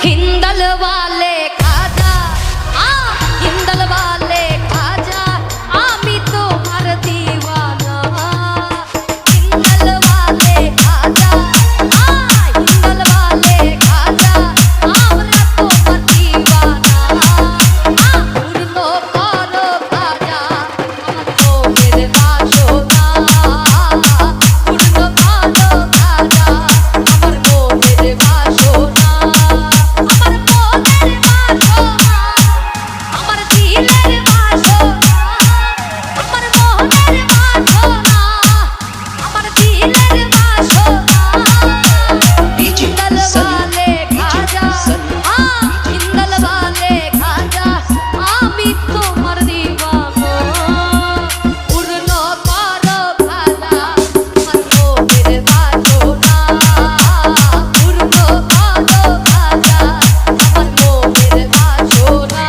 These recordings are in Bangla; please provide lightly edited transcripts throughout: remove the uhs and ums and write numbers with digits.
हिंदल वाले खाजा हिंदल वाले खाजा आमी तोमार दीवाना हिंदल वाले खाजा हिंदल वाले खाजा আমরা তোমার दीवाना পূর্ণ করো খাজা আমার মনের বাসনা পূর্ণ করো খাজা আমার মনের বাসনা আমার দিলের বাসনা আমার মনের বাসনা আমার দিলের বাসনা হিন্দল वाले খাজা হিন্দল वाले খাজা আমি তোমার दीवाना পূর্ণ করো খাজা আমার মনের বাসনা পূর্ণ করো খাজা আমার মনের বাসনা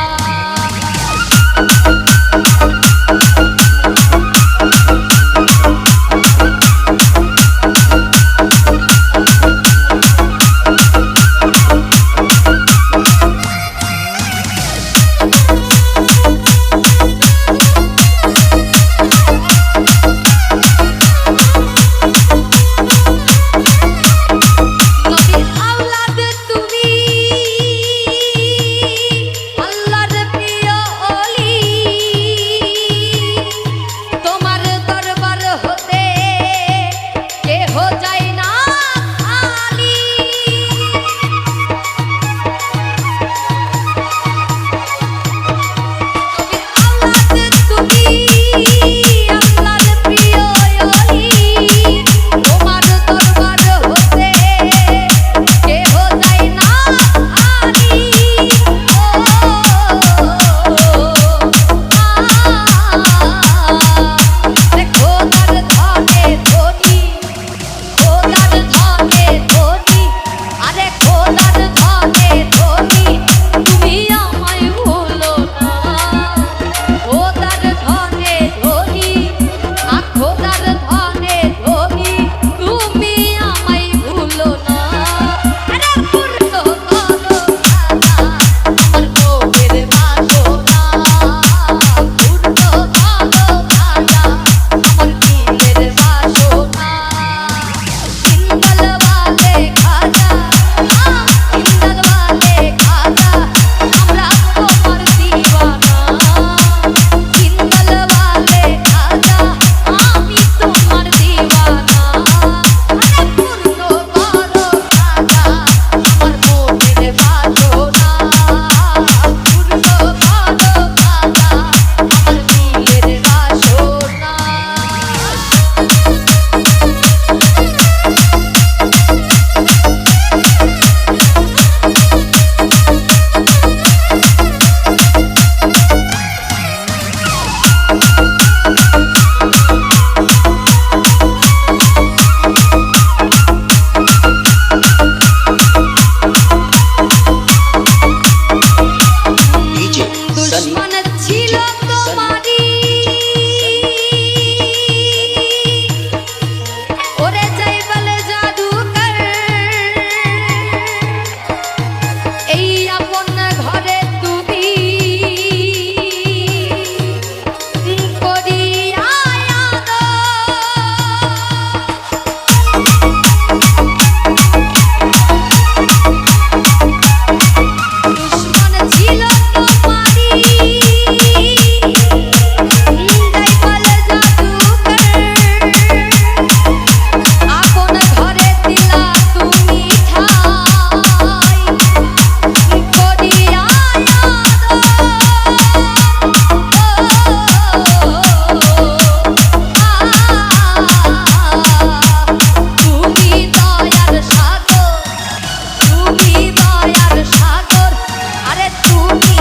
নবীর আওলাদ তুমি আল্লাহর প্রিয় ওলি তোমার দরবার হতে কেহ যায় না খালি নবীর আওলাদ তুমি আল্লাহর প্রিয় ওলি তোমার দরবার হতে কেহ যায় না খালি খোদার ধনে ধনী খোদার ধনে ধনী আরে খোদার ধনে ধনী তুমি আমায় ভুলো না খোদার ধনে ধনী খোদার ধনে ধনী তুমি আমায় ভুলো না আরে পূর্ণ করো খাজা আমার মনের বাসনা পূর্ণ করো খাজা আমার দিলের বাসনা হিন্দল वाले খাজা হিন্দল वाले খাজা আমরা তোমার दीवाना হিন্দল वाले খাজা আমি তোমার दीवाना আরে পূর্ণ করো খাজা আমার মনের বাসনা পূর্ণ করো খাজা আমার দিলের বাসনা দুশ্মন ছিল তোমারি ওরে যাই বলে জাদুকর এই আপন ঘরে তুমি করিয়া দুশ্মন ছিল তোমারি যাই বলে জাদুকর আপন ঘরে দিলা তুমি ঠাই করিয়া তুমি দয়ার সাগর তুমি দয়ার সাগর আরে তুমি